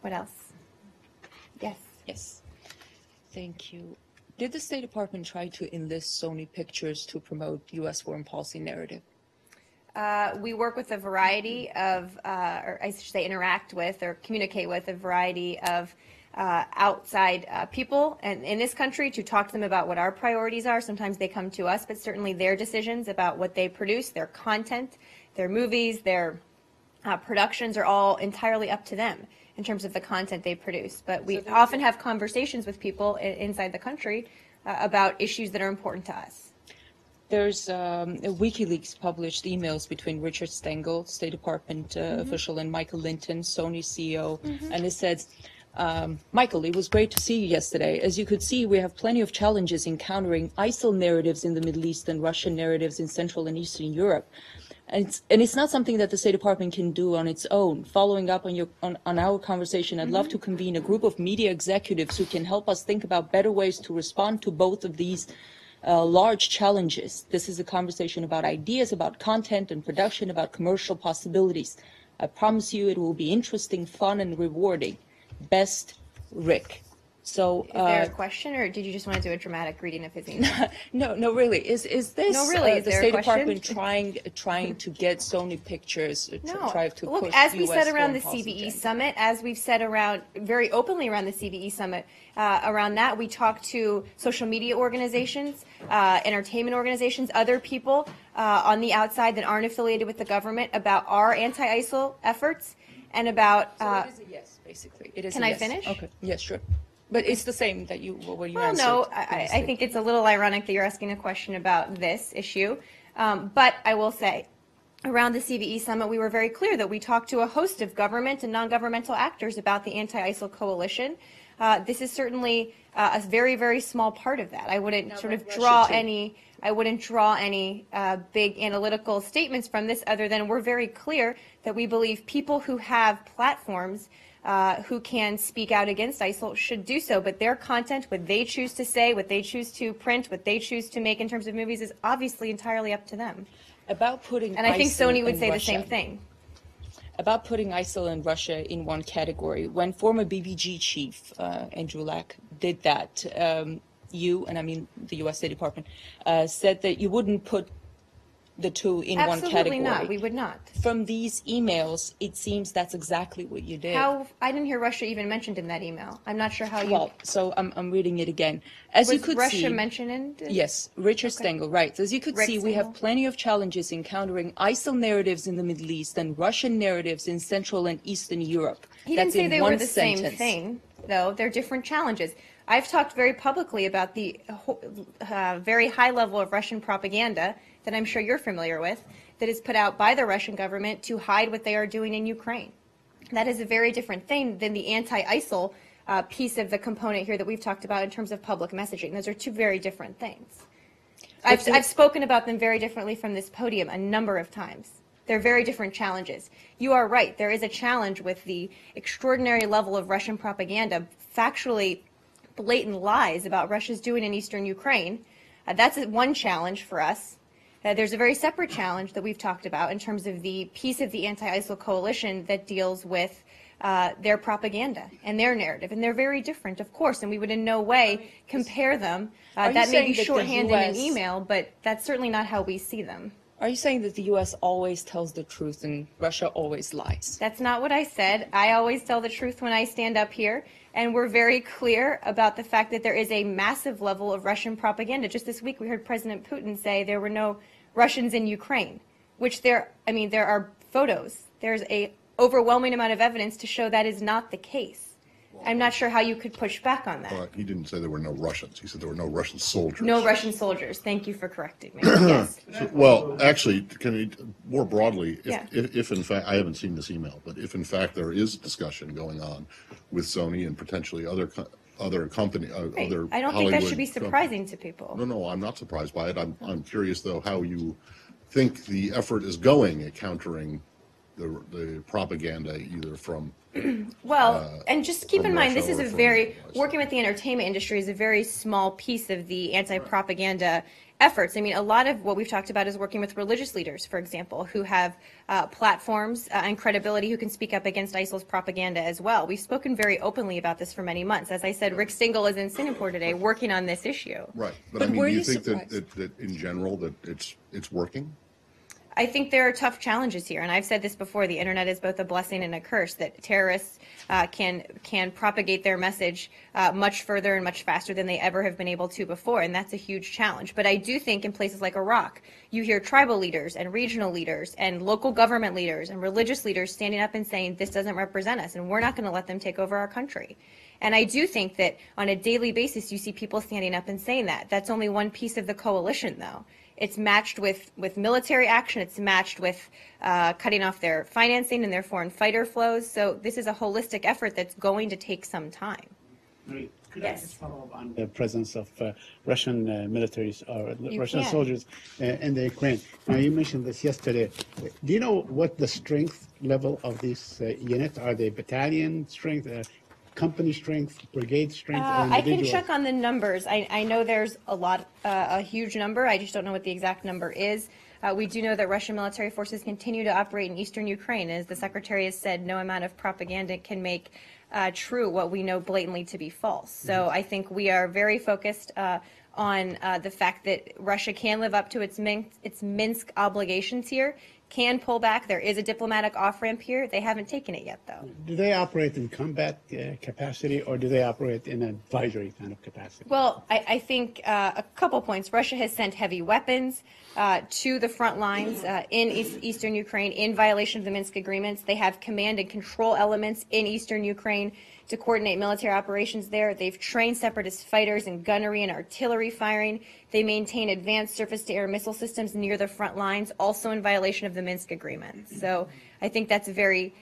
What else? Yes. Yes. Thank you. Did the State Department try to enlist Sony Pictures to promote U.S. foreign policy narrative? We work with a variety of, or I should say interact with or communicate with a variety of outside people and in this country to talk to them about what our priorities are. Sometimes they come to us, but certainly their decisions about what they produce, their content, their movies, their productions are all entirely up to them in terms of the content they produce. But we often have conversations with people inside the country about issues that are important to us. There's WikiLeaks published emails between Richard Stengel, State Department official, and Michael Linton, Sony CEO, and it says, Michael, it was great to see you yesterday. As you could see, we have plenty of challenges in countering ISIL narratives in the Middle East and Russian narratives in Central and Eastern Europe. And it's not something that the State Department can do on its own. Following up on our conversation, I'd love to convene a group of media executives who can help us think about better ways to respond to both of these large challenges. This is a conversation about ideas, about content and production, about commercial possibilities. I promise you it will be interesting, fun, and rewarding. Best, Rick. So, is there a question, or did you just want to do a dramatic reading of his email? No, really. Is this is the State Department trying to get Sony Pictures to try to look, push as we US said around the foreign policy CBE agenda? summit, as we've said around very openly around the CBE summit, around that we talked to social media organizations, entertainment organizations, other people on the outside that aren't affiliated with the government about our anti-ISIL efforts and about. So it is a yes, basically. It is. Can a I yes. finish? Okay. Yes, sure. But it's the same that you answered. No, I think it's a little ironic that you're asking a question about this issue. But I will say, around the CVE summit, we were very clear that we talked to a host of government and non-governmental actors about the anti-ISIL coalition. This is certainly a very, very small part of that. I wouldn't draw any big analytical statements from this other than we're very clear that we believe people who have platforms who can speak out against ISIL should do so, but their content, what they choose to say, what they choose to print, what they choose to make in terms of movies is obviously entirely up to them. About putting and I think ISIL Sony would and say Russia, the same thing. About putting ISIL and Russia in one category. When former BBG chief Andrew Lack did that, you, and I mean the U.S. State Department, said that you wouldn't put the two in one category. Absolutely not. We would not. From these emails, it seems that's exactly what you did. How? I didn't hear Russia even mentioned in that email. I'm not sure how you. Well, so I'm reading it again. As you could Russia see, mentioned in? Yes, Richard Stengel, right. As you could see, we have plenty of challenges in countering ISIL narratives in the Middle East and Russian narratives in Central and Eastern Europe. He didn't say they were the same thing, though. They're different challenges. I've talked very publicly about the very high level of Russian propaganda that I'm sure you're familiar with, that is put out by the Russian government to hide what they are doing in Ukraine. That is a very different thing than the anti-ISIL piece of the component here that we've talked about in terms of public messaging. Those are two very different things. I've spoken about them very differently from this podium a number of times. They're very different challenges. You are right. There is a challenge with the extraordinary level of Russian propaganda, factually blatant lies about Russia's doing in eastern Ukraine. That's one challenge for us. There's a very separate challenge that we've talked about in terms of the piece of the anti-ISIL coalition that deals with their propaganda and their narrative. And they're very different, of course, and we would in no way compare them. That may be shorthand in an email, but that's certainly not how we see them. Are you saying that the U.S. always tells the truth and Russia always lies? That's not what I said. I always tell the truth when I stand up here. And we're very clear about the fact that there is a massive level of Russian propaganda. Just this week we heard President Putin say there were no Russians in Ukraine, which there are photos. There's an overwhelming amount of evidence to show that is not the case. I'm not sure how you could push back on that. But he didn't say there were no Russians. He said there were no Russian soldiers. No Russian soldiers. Thank you for correcting me. Yes. Well, actually, can we, more broadly, Yeah. if in fact, I haven't seen this email, but if in fact there is discussion going on with Sony and potentially other company, Right. other I don't think that Hollywood should be surprising to people. No, I'm not surprised by it. I'm curious, though, how you think the effort is going at countering the propaganda either from. Well, and just keep in mind, Russia this is or a from very, the US. working with the entertainment industry is a very small piece of the anti-propaganda efforts. I mean, a lot of what we've talked about is working with religious leaders, for example, who have platforms and credibility, who can speak up against ISIL's propaganda as well. We've spoken very openly about this for many months. As I said, Rick Stingel is in Singapore today working on this issue. Right, but But I mean, were do you you think surprised? that in general that it's working? I think there are tough challenges here, and I've said this before, the internet is both a blessing and a curse, that terrorists can propagate their message much further and much faster than they ever have been able to before, and that's a huge challenge. But I do think in places like Iraq, you hear tribal leaders and regional leaders and local government leaders and religious leaders standing up and saying, this doesn't represent us, and we're not going to let them take over our country. And I do think that on a daily basis, you see people standing up and saying that. That's only one piece of the coalition, though. It's matched with military action. It's matched with cutting off their financing and their foreign fighter flows. So this is a holistic effort that's going to take some time. Could Yes. I just follow up on the presence of Russian militaries or You Russian can. soldiers in the Ukraine? Now, you mentioned this yesterday. Do you know what the strength level of these units are? They battalion strength, company strength, brigade strength, or I can individual? check on the numbers. I know there's a huge number. I just don't know what the exact number is. We do know that Russian military forces continue to operate in eastern Ukraine. As the Secretary has said, no amount of propaganda can make true what we know blatantly to be false. So I think we are very focused on the fact that Russia can live up to its Minsk obligations here, can pull back. There is a diplomatic off-ramp here. They haven't taken it yet, though. Do they operate in combat capacity, or do they operate in an advisory kind of capacity? Well, I think a couple points. Russia has sent heavy weapons to the front lines in eastern Ukraine in violation of the Minsk agreements. They have command and control elements in eastern Ukraine to coordinate military operations there. They've trained separatist fighters in gunnery and artillery firing. They maintain advanced surface-to-air missile systems near the front lines, also in violation of the Minsk agreements. So I think that's a very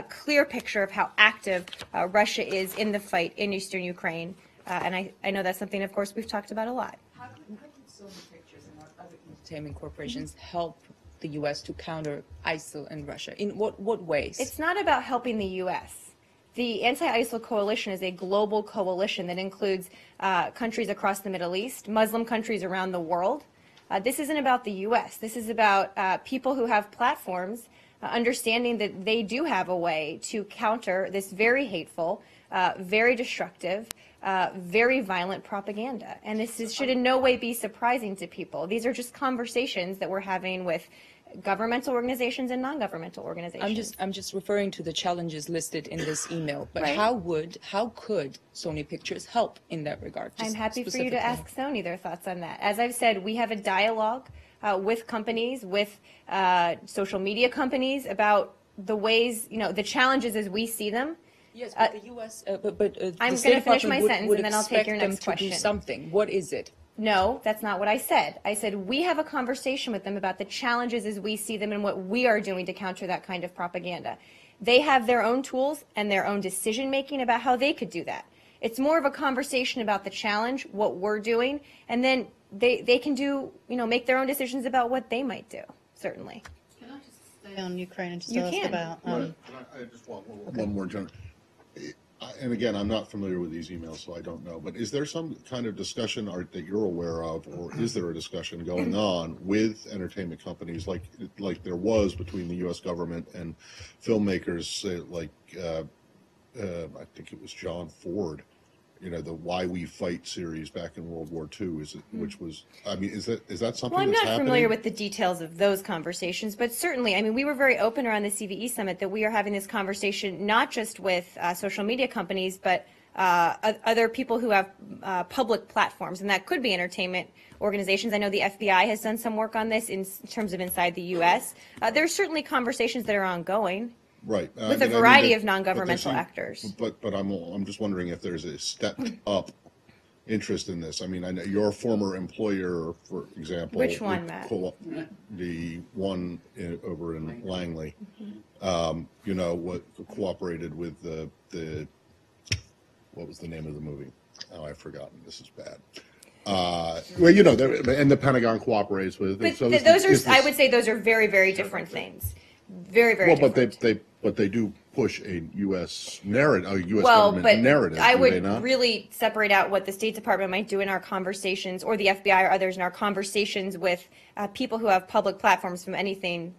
clear picture of how active Russia is in the fight in eastern Ukraine. And I know that's something, of course, we've talked about a lot. How could Sony Pictures and other entertainment corporations help the U.S. to counter ISIL and Russia? In what ways? It's not about helping the U.S. The anti-ISIL coalition is a global coalition that includes countries across the Middle East, Muslim countries around the world. This isn't about the U.S. This is about people who have platforms, understanding that they do have a way to counter this very hateful, very destructive, very violent propaganda. And this should in no way be surprising to people. These are just conversations that we're having with governmental organizations and non-governmental organizations. I'm just referring to the challenges listed in this email. But Right. how could Sony Pictures help in that regard? I'm Just happy for you to specifically. ask Sony their thoughts on that. As I've said, we have a dialogue with companies, with social media companies about the ways, the challenges as we see them. Yes, but the U.S. But I'm the State gonna finish Department my would- sentence would and then I'll take your expect them next to do question. something. What is it? No, that's not what I said. I said we have a conversation with them about the challenges as we see them and what we are doing to counter that kind of propaganda. They have their own tools and their own decision making about how they could do that. It's more of a conversation about the challenge, what we're doing, and then they can do, make their own decisions about what they might do, certainly. Can I just stay on Ukraine and just You ask can. about? Right. I just want one more general. And again, I'm not familiar with these emails, so I don't know. But is there some kind of discussion that you're aware of, or is there a discussion going on with entertainment companies, like there was between the U.S. government and filmmakers, I think it was John Ford, the Why We Fight series back in World War II, which was, is that something Well, I'm that's not happening? familiar with the details of those conversations, but certainly, we were very open around the CVE summit that we are having this conversation not just with social media companies, but other people who have public platforms, and that could be entertainment organizations. I know the FBI has done some work on this in terms of inside the U.S. There's certainly conversations that are ongoing. Right. With a variety of non-governmental actors. But I'm just wondering if there's a stepped up interest in this. I know your former employer, for example. Which one, Matt? The one over in Langley, what cooperated with the what was the name of the movie? Oh, I've forgotten. This is bad. And the Pentagon cooperates with. But So I would say those are very, very different things. very, very Well, different. but they do push a U.S. narrative, a U.S. Well, government but narrative, I do they would not? really separate out what the State Department might do in our conversations, or the FBI or others in our conversations with people who have public platforms from anything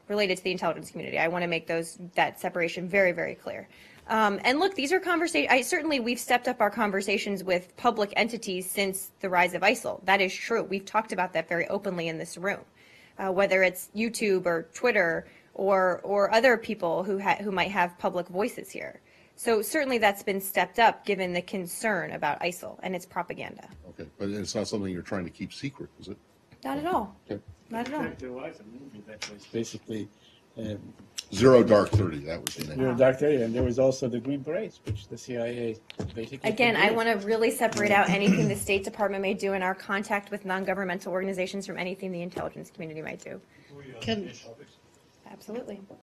related to the intelligence community. I want to make that separation very, very clear. And look, these are conversations. Certainly, we've stepped up our conversations with public entities since the rise of ISIL. That is true. We've talked about that very openly in this room, whether it's YouTube or Twitter or other people who might have public voices here. So certainly that's been stepped up given the concern about ISIL and its propaganda. Okay, but it's not something you're trying to keep secret, is it? Not at all. Okay. Not at all. There was a movie that was basically Zero Dark 30, that was the name. Zero Dark 30, and there was also the Green Berets, which the CIA basically. Again, I produced. want to really separate out anything the State Department may do in our contact with non-governmental organizations from anything the intelligence community might do. Can, Absolutely.